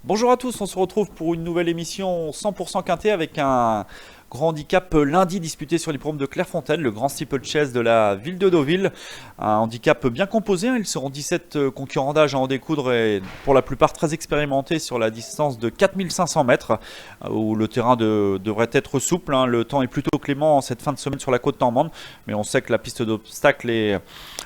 Bonjour à tous, on se retrouve pour une nouvelle émission 100% quintet avec un grand handicap lundi disputé sur l'hippodrome de Clairefontaine, le grand steeplechase de la ville de Deauville. Un handicap bien composé, ils seront 17 concurrents d'âge à en découdre et pour la plupart très expérimentés sur la distance de 4500 mètres où le terrain devrait être souple. Le temps est plutôt clément en cette fin de semaine sur la côte normande, mais on sait que la piste d'obstacle est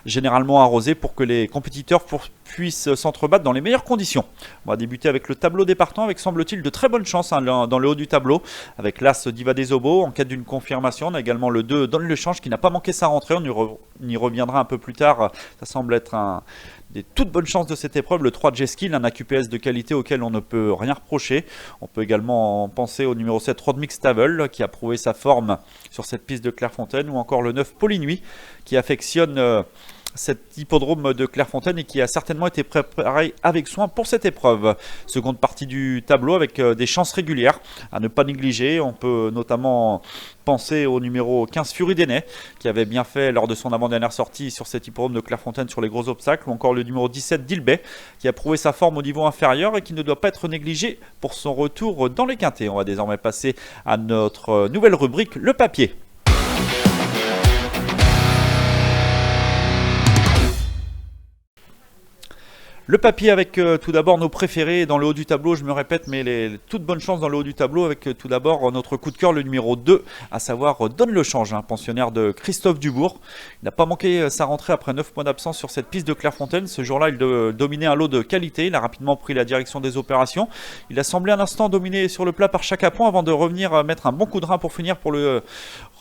généralement arrosée pour que les compétiteurs puissent s'entrebattre dans les meilleures conditions. On va débuter avec le tableau des partants avec, semble-t-il, de très bonnes chances dans le haut du tableau avec l'As Diva des Obos en quête d'une confirmation. On a également le 2 Donne le Change qui n'a pas manqué sa rentrée, on y reviendra un peu plus tard. Ça semble être des toutes bonnes chances de cette épreuve. Le 3 J-Skill, un AQPS de qualité auquel on ne peut rien reprocher. On peut également penser au numéro 7 Rodmix Tavel qui a prouvé sa forme sur cette piste de Clairefontaine, ou encore le 9 Polynuit qui affectionne cet hippodrome de Clairefontaine et qui a certainement été préparé avec soin pour cette épreuve. Seconde partie du tableau avec des chances régulières à ne pas négliger. On peut notamment penser au numéro 15 Fury Denay qui avait bien fait lors de son avant-dernière sortie sur cet hippodrome de Clairefontaine sur les gros obstacles, ou encore le numéro 17 Dilbay qui a prouvé sa forme au niveau inférieur et qui ne doit pas être négligé pour son retour dans les quintets. On va désormais passer à notre nouvelle rubrique, le papier. Le papier avec tout d'abord nos préférés dans le haut du tableau, je me répète, mais toutes bonnes chances dans le haut du tableau avec tout d'abord notre coup de cœur, le numéro 2, à savoir Donne le Change, pensionnaire de Christophe Dubourg. Il n'a pas manqué sa rentrée après 9 mois d'absence sur cette piste de Clairefontaine. Ce jour-là, il dominait un lot de qualité, il a rapidement pris la direction des opérations. Il a semblé un instant dominer sur le plat par chaque appoint avant de revenir mettre un bon coup de rein pour finir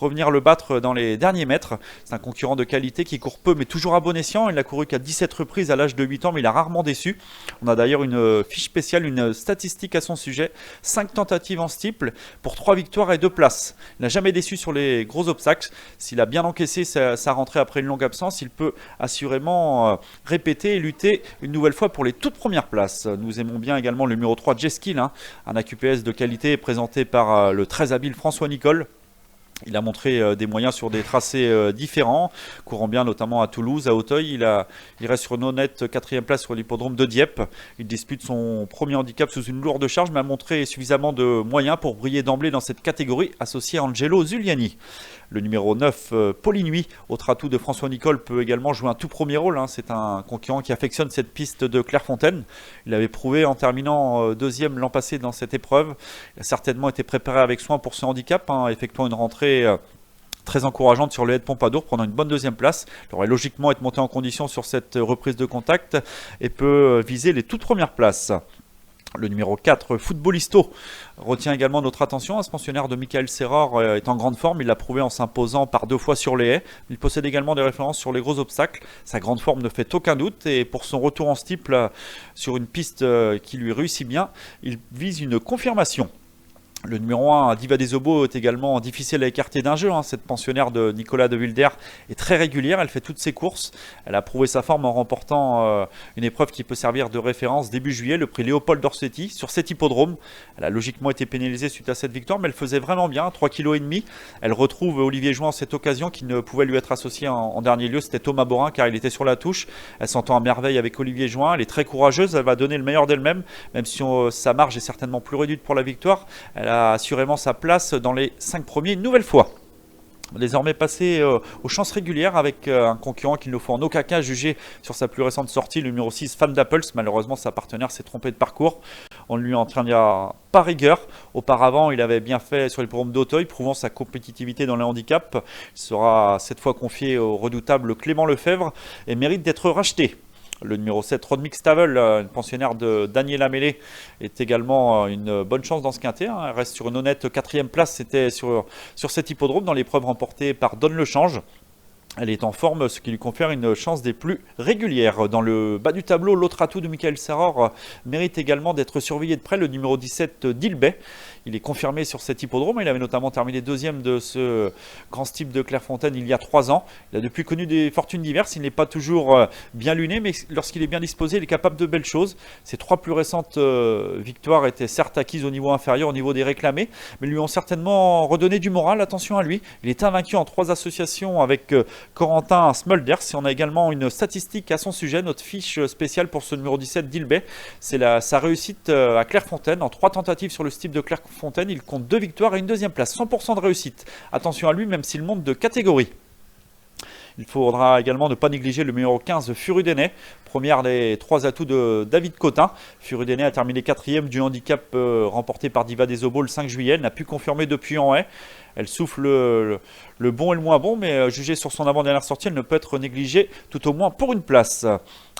revenir le battre dans les derniers mètres. C'est un concurrent de qualité qui court peu mais toujours à bon escient. Il n'a couru qu'à 17 reprises à l'âge de 8 ans, mais il a rarement déçu. On a d'ailleurs une fiche spéciale, une statistique à son sujet. 5 tentatives en steeple pour 3 victoires et 2 places. Il n'a jamais déçu sur les gros obstacles. S'il a bien encaissé sa rentrée après une longue absence, il peut assurément répéter et lutter une nouvelle fois pour les toutes premières places. Nous aimons bien également le numéro 3 J-Skill, un AQPS de qualité présenté par le très habile François Nicole. Il a montré des moyens sur des tracés différents, courant bien notamment à Toulouse, à Auteuil. Il reste sur une honnête 4e place sur l'hippodrome de Dieppe. Il dispute son premier handicap sous une lourde charge, mais a montré suffisamment de moyens pour briller d'emblée dans cette catégorie, associé à Angelo Zuliani. Le numéro 9, Polynuit, autre atout de François Nicole, peut également jouer un tout premier rôle. C'est un concurrent qui affectionne cette piste de Clairefontaine. Il avait prouvé en terminant deuxième l'an passé dans cette épreuve. Il a certainement été préparé avec soin pour ce handicap, effectuant une rentrée très encourageante sur le Haie de Pompadour, prenant une bonne deuxième place. Il devrait logiquement être monté en condition sur cette reprise de contact et peut viser les toutes premières places. Le numéro 4, Footballisto, retient également notre attention. Ce pensionnaire de Michael Serror est en grande forme. Il l'a prouvé en s'imposant par 2 fois sur les haies. Il possède également des références sur les gros obstacles. Sa grande forme ne fait aucun doute. Et pour son retour en steeple sur une piste qui lui réussit bien, il vise une confirmation. Le numéro 1, Diva des Obos, est également difficile à écarter d'un jeu. Cette pensionnaire de Nicolas de Wilder est très régulière, elle fait toutes ses courses. Elle a prouvé sa forme en remportant une épreuve qui peut servir de référence début juillet, le prix Léopold Dorsetti, sur cet hippodrome. Elle a logiquement été pénalisée suite à cette victoire, mais elle faisait vraiment bien, 3,5 kg. Elle retrouve Olivier Jouan en cette occasion qui ne pouvait lui être associé en dernier lieu, c'était Thomas Borin car il était sur la touche. Elle s'entend à merveille avec Olivier Jouan, elle est très courageuse, elle va donner le meilleur d'elle-même, même si sa marge est certainement plus réduite pour la victoire. Elle a assurément sa place dans les 5 premiers une nouvelle fois. On va désormais passer aux chances régulières avec un concurrent qu'il ne faut en aucun cas juger sur sa plus récente sortie, le numéro 6, Femme d'Apples. Malheureusement, sa partenaire s'est trompée de parcours. On ne lui entraînera pas rigueur. Auparavant, il avait bien fait sur les programmes d'Auteuil, prouvant sa compétitivité dans les handicaps. Il sera cette fois confié au redoutable Clément Lefebvre et mérite d'être racheté. Le numéro 7, Rodmix Tavel, une pensionnaire de Daniel Amélé, est également une bonne chance dans ce quintet. Elle reste sur une honnête 4e place. C'était sur cet hippodrome dans l'épreuve remportée par Donne le Change. Elle est en forme, ce qui lui confère une chance des plus régulières. Dans le bas du tableau, l'autre atout de Michael Serror mérite également d'être surveillé de près, le numéro 17 Dilbay. Il est confirmé sur cet hippodrome. Il avait notamment terminé 2e de ce grand steeple de Clairefontaine il y a 3 ans. Il a depuis connu des fortunes diverses. Il n'est pas toujours bien luné, mais lorsqu'il est bien disposé, il est capable de belles choses. Ses 3 plus récentes victoires étaient certes acquises au niveau inférieur, au niveau des réclamés, mais lui ont certainement redonné du moral. Attention à lui. Il est invaincu en 3 associations avec Corentin Smulders. Et on a également une statistique à son sujet, notre fiche spéciale pour ce numéro 17 d'Ilbay. C'est sa réussite à Clairefontaine. En 3 tentatives sur le steeple de Clairefontaine, il compte 2 victoires et une deuxième place. 100% de réussite. Attention à lui, même s'il monte de catégorie. Il faudra également ne pas négliger le numéro 15, Furudene, première des 3 atouts de David Cotin. Furudene a terminé 4e du handicap remporté par Diva des Obos le 5 juillet. Elle n'a pu confirmer depuis en haie. Elle souffle le bon et le moins bon, mais jugée sur son avant-dernière sortie, elle ne peut être négligée, tout au moins pour une place.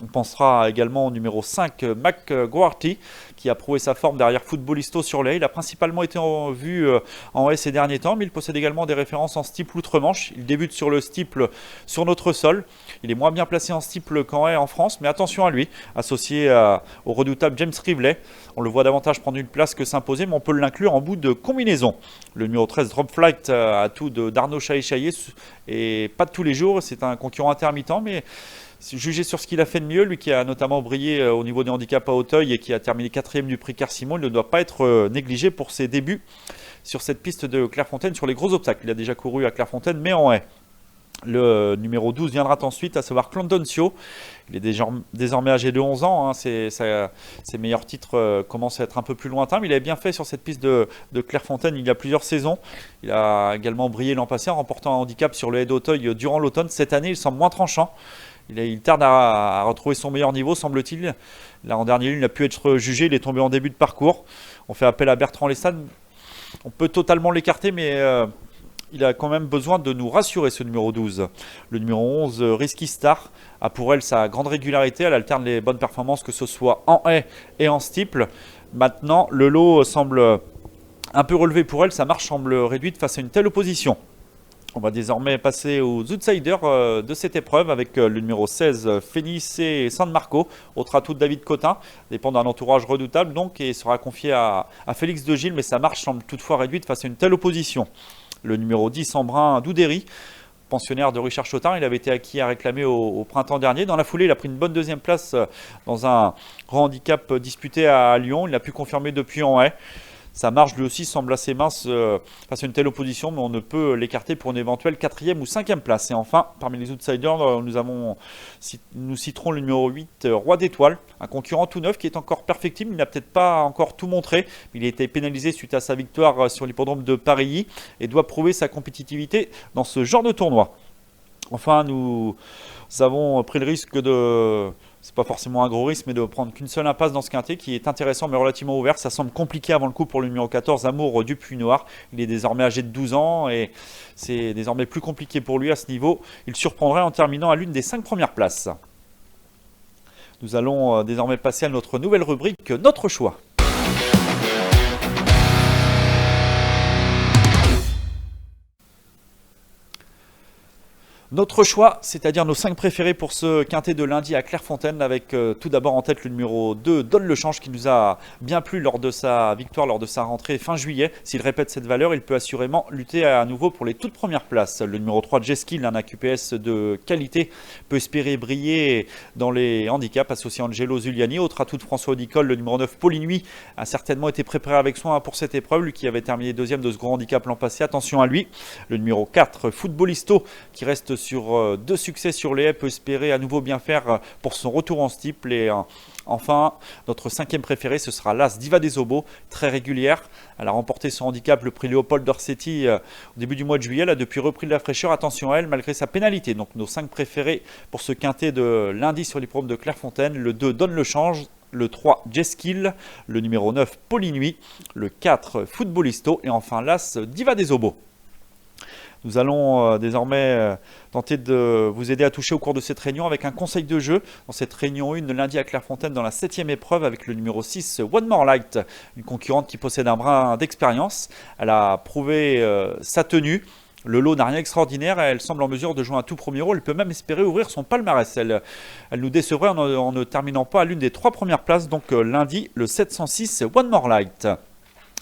On pensera également au numéro 5, McGuarty, qui a prouvé sa forme derrière Footballisto sur l'Aie. Il a principalement été vu en haie ces derniers temps, mais il possède également des références en steeple outre-Manche. Il débute sur le steeple sur notre sol. Il est moins bien placé en steeple qu'en haie en France, mais attention à lui, associé au redoutable James Rivley. On le voit davantage prendre une place que s'imposer, mais on peut l'inclure en bout de combinaison. Le numéro 13, Drop Flight, atout d'Arnaud Chaillet et pas de tous les jours. C'est un concurrent intermittent, mais jugé sur ce qu'il a fait de mieux, lui qui a notamment brillé au niveau des handicaps à Auteuil et qui a terminé 4e du prix Carcimon, il ne doit pas être négligé pour ses débuts sur cette piste de Clairefontaine sur les gros obstacles. Il a déjà couru à Clairefontaine, mais en haie. Le numéro 12 viendra ensuite, à savoir Clondoncio. Il est désormais âgé de 11 ans. Hein. Ses meilleurs titres commencent à être un peu plus lointains. Mais il avait bien fait sur cette piste de Clairefontaine il y a plusieurs saisons. Il a également brillé l'an passé en remportant un handicap sur le Haie d'Auteuil durant l'automne. Cette année, il semble moins tranchant. Il tarde à retrouver son meilleur niveau, semble-t-il. L'an dernier, il n'a pu être jugé. Il est tombé en début de parcours. On fait appel à Bertrand Lestade. On peut totalement l'écarter, mais il a quand même besoin de nous rassurer, ce numéro 12. Le numéro 11, Risky Star, a pour elle sa grande régularité. Elle alterne les bonnes performances, que ce soit en haie et en steeple. Maintenant, le lot semble un peu relevé pour elle. Sa marche semble réduite face à une telle opposition. On va désormais passer aux outsiders de cette épreuve avec le numéro 16, Fenice et San Marco, autre atout de David Cotin, dépend d'un entourage redoutable donc, et sera confié à Félix de Gilles, mais sa marche semble toutefois réduite face à une telle opposition. Le numéro 10, Embrun Doudéry, pensionnaire de Richard Chotin, il avait été acquis à réclamer au printemps dernier. Dans la foulée, il a pris une bonne deuxième place dans un grand handicap disputé à Lyon. Il n'a pu confirmer depuis en haie. Sa marge lui aussi semble assez mince face à une telle opposition, mais on ne peut l'écarter pour une éventuelle 4e ou 5e place. Et enfin, parmi les outsiders, nous citerons le numéro 8, Roi d'Étoile, un concurrent tout neuf qui est encore perfectible. Il n'a peut-être pas encore tout montré. Il a été pénalisé suite à sa victoire sur l'hippodrome de Paris et doit prouver sa compétitivité dans ce genre de tournoi. Enfin, nous avons pris le risque de... C'est pas forcément un gros risque, mais de prendre qu'une seule impasse dans ce quintet qui est intéressant mais relativement ouvert. Ça semble compliqué avant le coup pour le numéro 14, Amour du Puy-Noir. Il est désormais âgé de 12 ans et c'est désormais plus compliqué pour lui à ce niveau. Il surprendrait en terminant à l'une des 5 premières places. Nous allons désormais passer à notre nouvelle rubrique, Notre choix. Notre choix, c'est-à-dire nos 5 préférés pour ce quintet de lundi à Clairefontaine, avec tout d'abord en tête le numéro 2, Donne le change, qui nous a bien plu lors de sa victoire, lors de sa rentrée fin juillet. S'il répète cette valeur, il peut assurément lutter à nouveau pour les toutes premières places. Le numéro 3, Jeskill, un AQPS de qualité, peut espérer briller dans les handicaps, associé à Angelo Zuliani. Autre atout de François Nicole, le numéro 9, Paulinuit, a certainement été préparé avec soin pour cette épreuve, lui qui avait terminé 2e de ce grand handicap l'an passé. Attention à lui. Le numéro 4, Footballisto, qui reste sur 2 succès sur les haies, peut espérer à nouveau bien faire pour son retour en steeple. Et enfin, notre 5e préféré, ce sera l'As Diva des Obos, très régulière. Elle a remporté son handicap, le prix Léopold d'Orsetti, au début du mois de juillet. Elle a depuis repris de la fraîcheur, attention à elle, malgré sa pénalité. Donc nos 5 préférés pour ce quintet de lundi sur l'hippodrome de Clairefontaine. Le 2, Donne le change. Le 3, Jeskill. Le numéro 9, Paulinuit. Le 4, Footballisto. Et enfin l'As Diva des Obos. Nous allons désormais tenter de vous aider à toucher au cours de cette réunion avec un conseil de jeu. Dans cette réunion 1, lundi à Clairefontaine, dans la 7e épreuve, avec le numéro 6, One More Light, une concurrente qui possède un brin d'expérience. Elle a prouvé sa tenue. Le lot n'a rien d'extraordinaire. Elle semble en mesure de jouer un tout premier rôle. Elle peut même espérer ouvrir son palmarès. Elle nous décevrait en ne terminant pas à l'une des 3 premières places. Donc lundi, le 706, One More Light.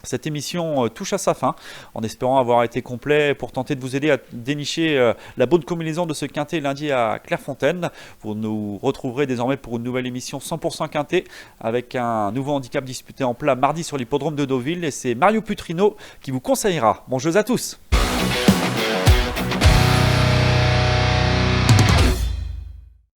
Cette émission touche à sa fin, en espérant avoir été complet pour tenter de vous aider à dénicher la bonne combinaison de ce quintet lundi à Clairefontaine. Vous nous retrouverez désormais pour une nouvelle émission 100% quintet, avec un nouveau handicap disputé en plat mardi sur l'hippodrome de Deauville. Et c'est Mario Putrino qui vous conseillera. Bon jeu à tous!